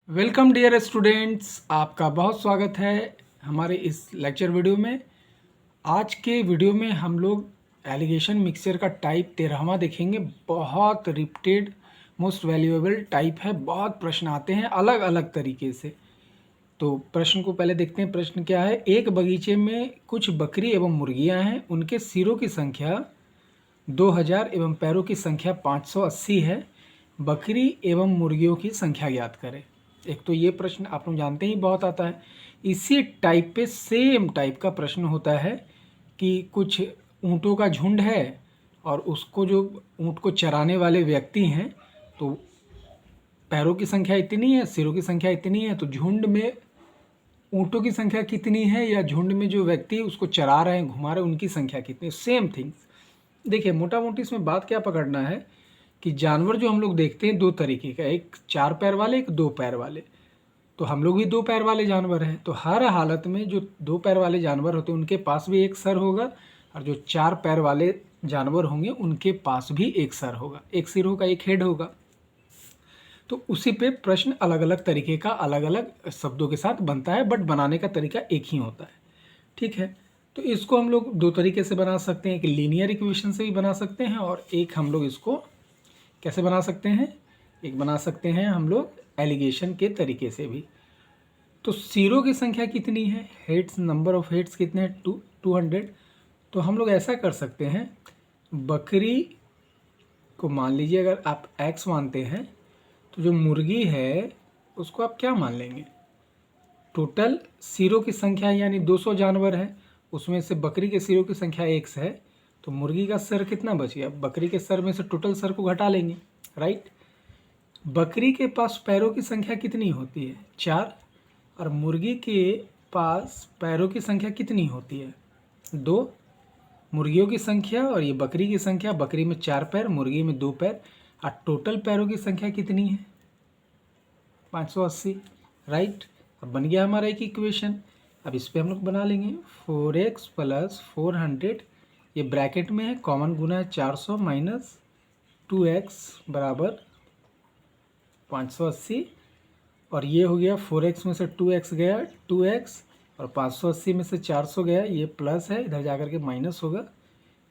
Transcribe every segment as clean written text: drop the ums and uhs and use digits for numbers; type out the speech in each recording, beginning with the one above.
Welcome dear students, आपका बहुत स्वागत है हमारे इस लेक्चर वीडियो में। आज के वीडियो में हम लोग एलिगेशन मिक्सचर का टाइप 13वां देखेंगे। बहुत रिपीटेड मोस्ट वैल्यूएबल टाइप है। बहुत प्रश्न आते हैं अलग अलग तरीके से। तो प्रश्न को पहले देखते हैं। प्रश्न क्या है? एक बगीचे में कुछ बकरी एवं मुर्गियां हैं। उनके सिरों की संख्या 2000 एवं पैरों की संख्या 580 है। बकरी एवं मुर्गियों की संख्या ज्ञात करें। एक तो ये प्रश्न आप लोग जानते ही बहुत आता है। इसी टाइप पे सेम टाइप का प्रश्न होता है कि कुछ ऊँटों का झुंड है और उसको जो ऊँट को चराने वाले व्यक्ति हैं, तो पैरों की संख्या इतनी है, सिरों की संख्या इतनी है, तो झुंड में ऊँटों की संख्या कितनी है या झुंड में जो व्यक्ति उसको चरा रहे हैं, घुमा रहे हैं, उनकी संख्या कितनी है। Same things. देखिए, मोटा मोटी इसमें बात क्या पकड़ना है कि जानवर जो हम लोग देखते हैं दो तरीके का, एक 4 पैर वाले, एक 2 पैर वाले। तो हम लोग भी 2 पैर वाले जानवर हैं। तो हर हालत में जो 2 पैर वाले जानवर होते हैं उनके पास भी एक सर होगा, और जो 4 पैर वाले जानवर होंगे उनके पास भी एक सर होगा, एक सिर होगा, एक हेड होगा। तो उसी पे प्रश्न अलग अलग तरीके का अलग अलग शब्दों के साथ बनता है, बट बनाने का तरीका एक ही होता है। ठीक है। तो इसको हम लोग दो तरीके से बना सकते हैं। एक लीनियर इक्वेशन से भी बना सकते हैं, और एक हम लोग इसको कैसे बना सकते हैं, एक बना सकते हैं हम लोग एलिगेशन के तरीके से भी। तो सिरों की संख्या कितनी है? हेड्स, नंबर ऑफ हेड्स कितने हैं? 200। तो हम लोग ऐसा कर सकते हैं, बकरी को मान लीजिए, अगर आप x मानते हैं, तो जो मुर्गी है उसको आप क्या मान लेंगे? टोटल सिरों की संख्या यानी 200 जानवर है, उसमें से बकरी के सिरों की संख्या x है, तो मुर्गी का सर कितना बच गया? बकरी के सर में से टोटल सर को घटा लेंगे, राइट। बकरी के पास पैरों की संख्या कितनी होती है? 4। और मुर्गी के पास पैरों की संख्या कितनी होती है? 2। मुर्गियों की संख्या और ये बकरी की संख्या, बकरी में 4 पैर, मुर्गी में 2 पैर, और टोटल पैरों की संख्या कितनी है? 580, राइट। अब बन गया हमारा एक इक्वेशन। अब इस पर हम लोग बना लेंगे 4x + 400, ये ब्रैकेट में है, कॉमन गुना है 400 माइनस 2x बराबर 580, और ये हो गया 4x में से 2x गया 2x, और 580 में से 400 गया, ये प्लस है, इधर जाकर के माइनस होगा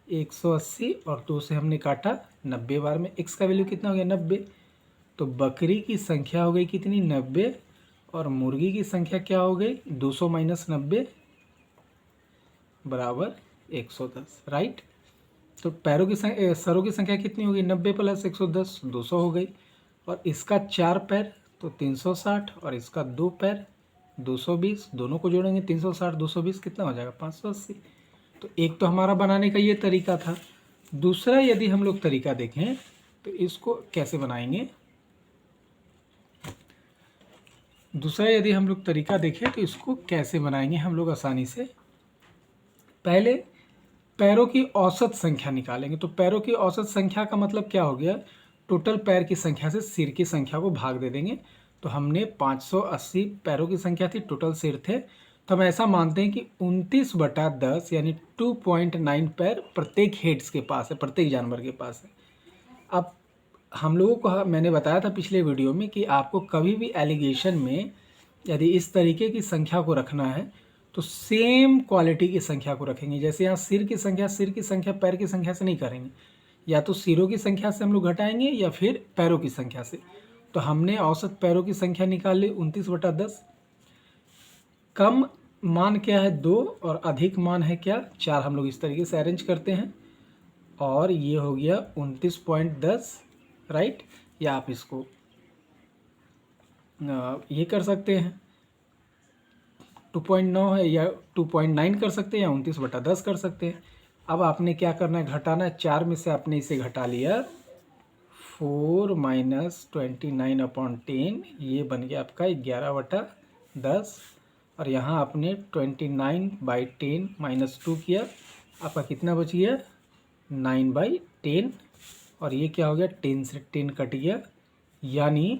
180, और 2 से हमने काटा 90 बार में। x का वैल्यू कितना हो गया? 90। तो बकरी की संख्या हो गई कितनी? 90, और मुर्गी की संख्या क्या हो गई? 200 माइनस 90 बराबर 110, राइट। तो पैरों की संख्या, सरों की संख्या कितनी होगी? 90 + 110, 200 हो गई। और इसका 4 पैर तो 360, और इसका 2 पैर 220, दोनों को जोड़ेंगे 360 220 कितना हो जाएगा? 580। तो एक तो हमारा बनाने का ये तरीका था। दूसरा यदि हम लोग तरीका देखें तो इसको कैसे बनाएंगे? दूसरा यदि हम लोग तरीका देखें तो इसको कैसे बनाएंगे हम लोग आसानी से? पहले पैरों की औसत संख्या निकालेंगे। तो पैरों की औसत संख्या का मतलब क्या हो गया? टोटल पैर की संख्या से सिर की संख्या को भाग दे देंगे। तो हमने 580 पैरों की संख्या थी, टोटल सिर थे, तो हम ऐसा मानते हैं कि 29/10 यानी 2.9 पैर प्रत्येक हेड्स के पास है, प्रत्येक जानवर के पास है। अब हम लोगों को, मैंने बताया था पिछले वीडियो में कि आपको कभी भी एलिगेशन में यदि इस तरीके की संख्या को रखना है तो सेम क्वालिटी की संख्या को रखेंगे। जैसे यहाँ सिर की संख्या पैर की संख्या से नहीं करेंगे, या तो सिरों की संख्या से हम लोग घटाएंगे या फिर पैरों की संख्या से। तो हमने औसत पैरों की संख्या निकाल ली 29/10। कम मान क्या है? 2, और अधिक मान है क्या? 4। हम लोग इस तरीके से अरेंज करते हैं, और ये हो गया 29.10, राइट। या आप इसको ये कर सकते हैं, 2.9 है, या 2.9 कर सकते हैं, या 29/10 कर सकते हैं। अब आपने क्या करना है? घटाना है। 4 में से आपने इसे घटा लिया, 4 - 29/10, ये बन गया आपका 11/10, और यहाँ आपने 29/10 -2 किया, आपका कितना बच गया? 9/10, और ये क्या हो गया? 10 से 10 कट गया, यानी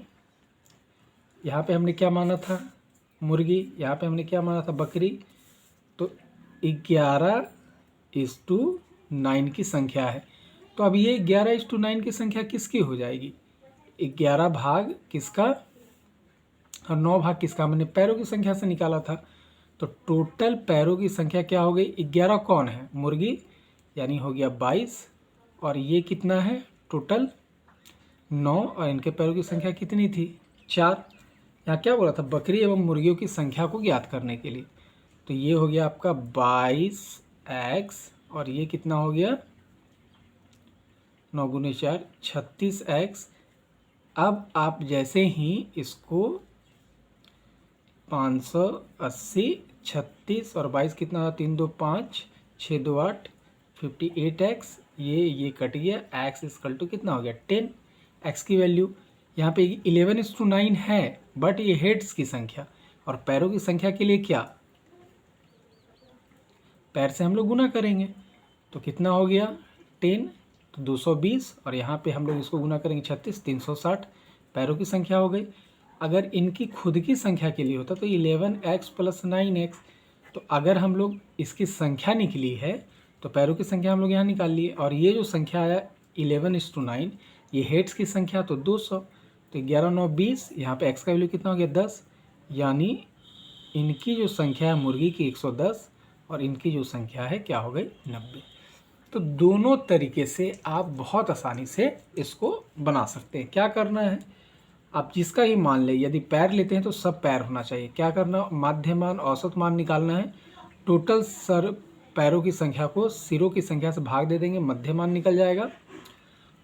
यहाँ पे हमने क्या माना था? मुर्गी। यहाँ पे हमने क्या माना था? बकरी। तो 11:9 की संख्या है। तो अब ये 11:9 की संख्या किसकी हो जाएगी? 11 भाग किसका? और 9 भाग किसका, हमने पैरों की संख्या से निकाला था। तो टोटल पैरों की संख्या क्या हो गई, 11 कौन है, मुर्गी, यानी हो गया 22। और ये कितना है टोटल 9, और इनके पैरों की संख्या कितनी थी, 4। यहाँ क्या बोला था, बकरी एवं मुर्गियों की संख्या को ज्ञात करने के लिए। तो ये हो गया आपका 22x, और ये कितना हो गया 9 गुने 4 36x। अब आप जैसे ही इसको 580, 36 और 22 कितना हुआ, 3 2 5 6 2 8 58x। ये कट गया, x इक्वल टू कितना हो गया 10। x की वैल्यू यहाँ पे 11:9 है, बट ये हेड्स की संख्या, और पैरों की संख्या के लिए क्या, पैर से हम लोग गुना करेंगे। तो कितना हो गया 10, तो 220, और यहाँ पे हम लोग इसको गुना करेंगे 36, 360 पैरों की संख्या हो गई। अगर इनकी खुद की संख्या के लिए होता तो 11x + 9x। तो अगर हम लोग इसकी संख्या निकली है तो पैरों की संख्या हम लोग यहाँ निकाल लिए, और ये जो संख्या आया 11:9 ये हेड्स की संख्या, तो 200। तो 11 9 20, यहाँ पे x का वैल्यू कितना हो गया 10, यानी इनकी जो संख्या है मुर्गी की 110, और इनकी जो संख्या है क्या हो गई 90। तो दोनों तरीके से आप बहुत आसानी से इसको बना सकते हैं। क्या करना है, आप जिसका ही मान लें, यदि पैर लेते हैं तो सब पैर होना चाहिए। क्या करना, माध्य मान औसत मान निकालना है। टोटल सर पैरों की संख्या को सिरों की संख्या से भाग दे देंगे, मध्य मान निकल जाएगा।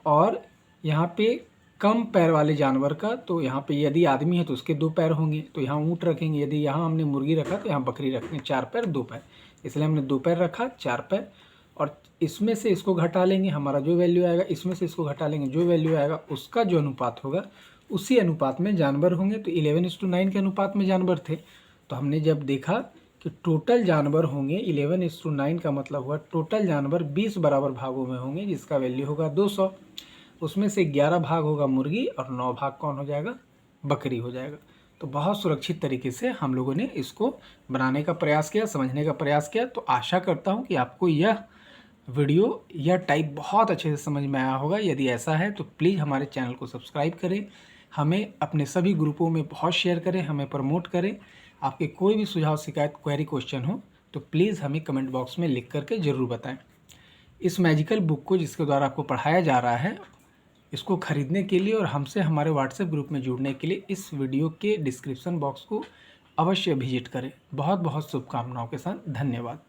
और यहाँ पे कम पैर वाले जानवर का, तो यहाँ पे यदि आदमी है तो उसके 2 पैर होंगे, तो यहाँ ऊँट रखेंगे। यदि यहाँ हमने मुर्गी रखा तो यहाँ बकरी रखेंगे, 4 पैर 2 पैर, इसलिए हमने 2 पैर रखा 4 पैर। और इसमें से इसको घटा लेंगे, हमारा जो वैल्यू आएगा, इसमें से इसको घटा लेंगे, जो वैल्यू आएगा उसका जो अनुपात होगा उसी अनुपात में जानवर होंगे। तो 11:9 के अनुपात में जानवर थे। तो हमने जब देखा कि टोटल जानवर होंगे 11:9 का मतलब हुआ टोटल जानवर 20 बराबर भागों में होंगे, जिसका वैल्यू होगा 200। उसमें से 11 भाग होगा मुर्गी और 9 भाग कौन हो जाएगा, बकरी हो जाएगा। तो बहुत सुरक्षित तरीके से हम लोगों ने इसको बनाने का प्रयास किया, समझने का प्रयास किया। तो आशा करता हूँ कि आपको यह वीडियो, यह टाइप बहुत अच्छे से समझ में आया होगा। यदि ऐसा है तो प्लीज़ हमारे चैनल को सब्सक्राइब करें, हमें अपने सभी ग्रुपों में बहुत शेयर करें, हमें प्रमोट करें। आपके कोई भी सुझाव, शिकायत, क्वेरी, क्वेश्चन हो तो प्लीज़ हमें कमेंट बॉक्स में लिख करके ज़रूर बताएं। इस मैजिकल बुक को जिसके द्वारा आपको पढ़ाया जा रहा है, इसको खरीदने के लिए और हमसे हमारे व्हाट्सएप ग्रुप में जुड़ने के लिए इस वीडियो के डिस्क्रिप्शन बॉक्स को अवश्य विजिट करें। बहुत बहुत शुभकामनाओं के साथ, धन्यवाद।